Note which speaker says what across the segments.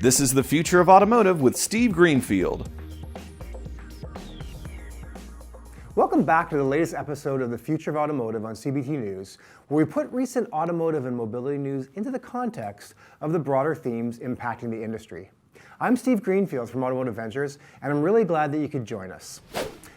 Speaker 1: This is the Future of Automotive with Steve Greenfield.
Speaker 2: Welcome back to the latest episode of the Future of Automotive on CBT News, where we put recent automotive and mobility news into the context of the broader themes impacting the industry. I'm Steve Greenfield from Automotive Ventures, and I'm really glad that you could join us.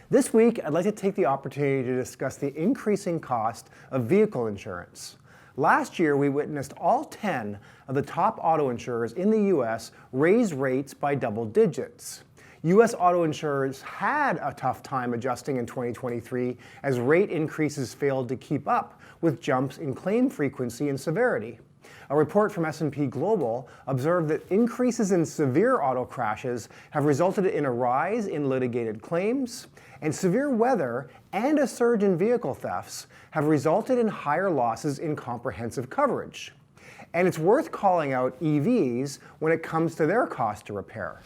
Speaker 2: This week, I'd like to take the opportunity to discuss the increasing cost of vehicle insurance. Last year, we witnessed all 10 of the top auto insurers in the U.S. raise rates by double digits. U.S. auto insurers had a tough time adjusting in 2023 as rate increases failed to keep up with jumps in claim frequency and severity. A report from S&P Global observed that increases in severe auto crashes have resulted in a rise in litigated claims, and severe weather and a surge in vehicle thefts have resulted in higher losses in comprehensive coverage. And it's worth calling out EVs when it comes to their cost to repair.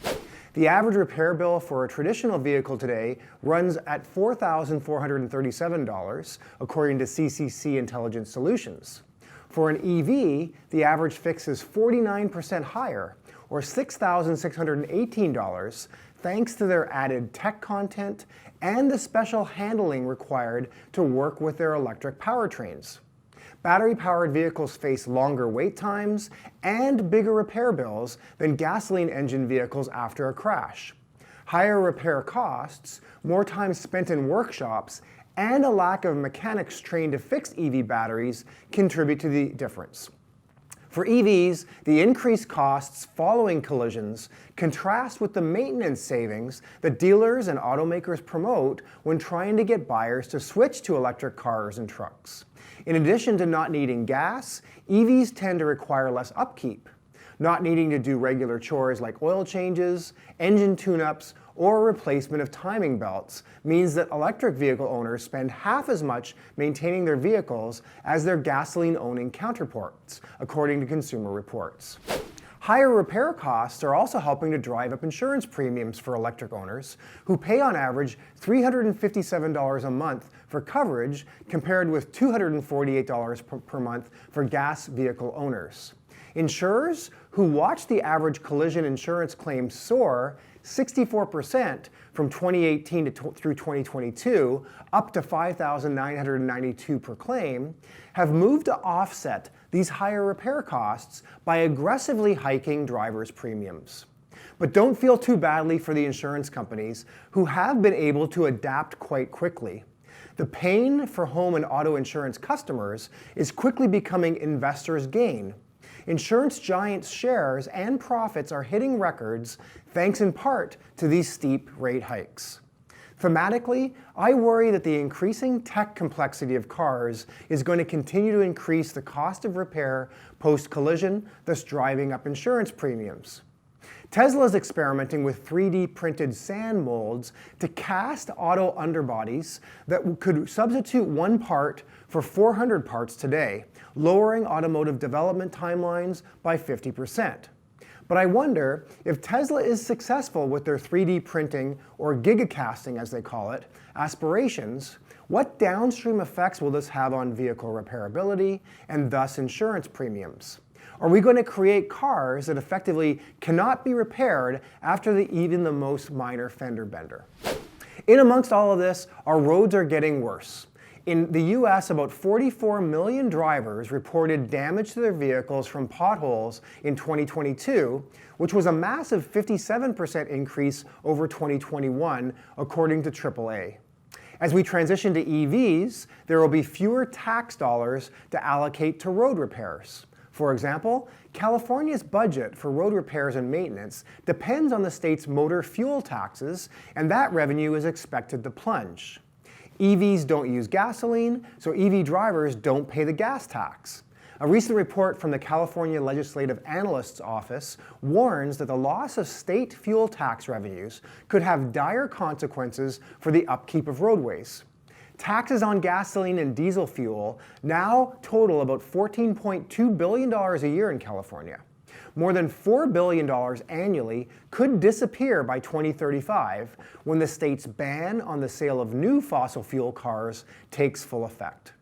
Speaker 2: The average repair bill for a traditional vehicle today runs at $4,437, according to CCC Intelligent Solutions. For an EV, the average fix is 49% higher, or $6,618, thanks to their added tech content and the special handling required to work with their electric powertrains. Battery-powered vehicles face longer wait times and bigger repair bills than gasoline engine vehicles after a crash. Higher repair costs, more time spent in workshops, and a lack of mechanics trained to fix EV batteries contribute to the difference. For EVs, the increased costs following collisions contrast with the maintenance savings that dealers and automakers promote when trying to get buyers to switch to electric cars and trucks. In addition to not needing gas, EVs tend to require less upkeep. Not needing to do regular chores like oil changes, engine tune-ups, or replacement of timing belts means that electric vehicle owners spend half as much maintaining their vehicles as their gasoline-owning counterparts, according to Consumer Reports. Higher repair costs are also helping to drive up insurance premiums for electric owners, who pay on average $357 a month for coverage compared with $248 per month for gas vehicle owners. Insurers who watch the average collision insurance claim soar 64% from 2018 through 2022, up to $5,992 per claim, have moved to offset these higher repair costs by aggressively hiking drivers' premiums. But don't feel too badly for the insurance companies, who have been able to adapt quite quickly. The pain for home and auto insurance customers is quickly becoming investors' gain. Insurance giants' shares and profits are hitting records thanks in part to these steep rate hikes. Thematically, I worry that the increasing tech complexity of cars is going to continue to increase the cost of repair post-collision, thus driving up insurance premiums. Tesla is experimenting with 3D printed sand molds to cast auto underbodies that could substitute one part for 400 parts today, lowering automotive development timelines by 50%. But I wonder if Tesla is successful with their 3D printing, or gigacasting as they call it, aspirations, what downstream effects will this have on vehicle repairability and thus insurance premiums? Are we going to create cars that effectively cannot be repaired after even the most minor fender bender? In amongst all of this, our roads are getting worse. In the US, about 44 million drivers reported damage to their vehicles from potholes in 2022, which was a massive 57% increase over 2021, according to AAA. As we transition to EVs, there will be fewer tax dollars to allocate to road repairs. For example, California's budget for road repairs and maintenance depends on the state's motor fuel taxes, and that revenue is expected to plunge. EVs don't use gasoline, so EV drivers don't pay the gas tax. A recent report from the California Legislative Analyst's Office warns that the loss of state fuel tax revenues could have dire consequences for the upkeep of roadways. Taxes on gasoline and diesel fuel now total about $14.2 billion a year in California. More than $4 billion annually could disappear by 2035 when the state's ban on the sale of new fossil fuel cars takes full effect.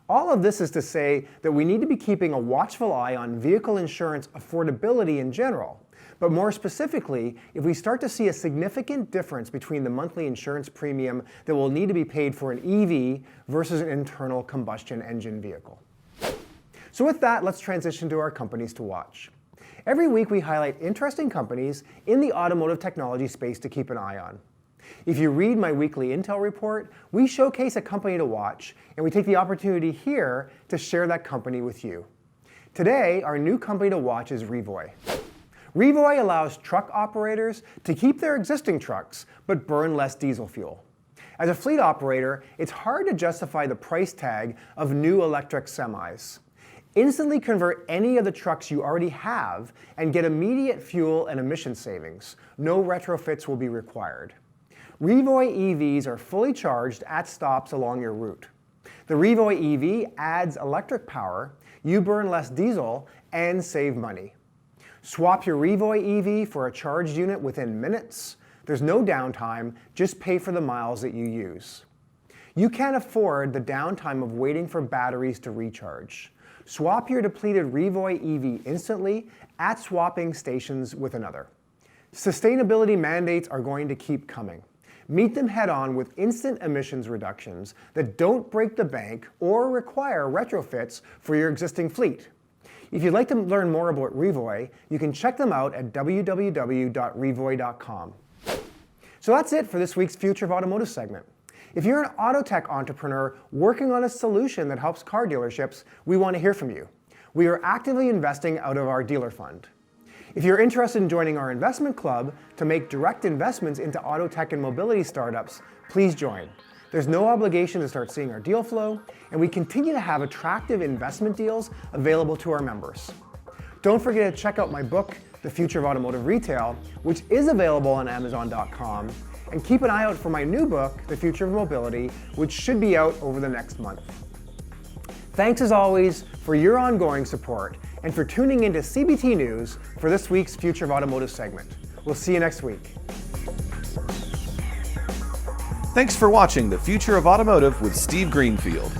Speaker 2: All of this is to say that we need to be keeping a watchful eye on vehicle insurance affordability in general. But more specifically, if we start to see a significant difference between the monthly insurance premium that will need to be paid for an EV versus an internal combustion engine vehicle. So with that, let's transition to our companies to watch. Every week we highlight interesting companies in the automotive technology space to keep an eye on. If you read my weekly Intel report, we showcase a company to watch, and we take the opportunity here to share that company with you. Today, our new company to watch is Revoy. Revoy allows truck operators to keep their existing trucks, but burn less diesel fuel. As a fleet operator, it's hard to justify the price tag of new electric semis. Instantly convert any of the trucks you already have and get immediate fuel and emission savings. No retrofits will be required. Revoy EVs are fully charged at stops along your route. The Revoy EV adds electric power, you burn less diesel, and save money. Swap your Revoy EV for a charged unit within minutes. There's no downtime, just pay for the miles that you use. You can't afford the downtime of waiting for batteries to recharge. Swap your depleted Revoy EV instantly at swapping stations with another. Sustainability mandates are going to keep coming. Meet them head-on with instant emissions reductions that don't break the bank or require retrofits for your existing fleet. If you'd like to learn more about Revoy, you can check them out at www.revoy.com. So that's it for this week's Future of Automotive segment. If you're an auto tech entrepreneur working on a solution that helps car dealerships, we want to hear from you. We are actively investing out of our dealer fund. If you're interested in joining our investment club to make direct investments into auto tech and mobility startups, please join. There's no obligation to start seeing our deal flow, and we continue to have attractive investment deals available to our members. Don't forget to check out my book, The Future of Automotive Retail, which is available on Amazon.com, and keep an eye out for my new book, The Future of Mobility, which should be out over the next month. Thanks as always for your ongoing support and for tuning into CBT News for this week's Future of Automotive segment. We'll see you next week.
Speaker 1: Thanks for watching The Future of Automotive with Steve Greenfield.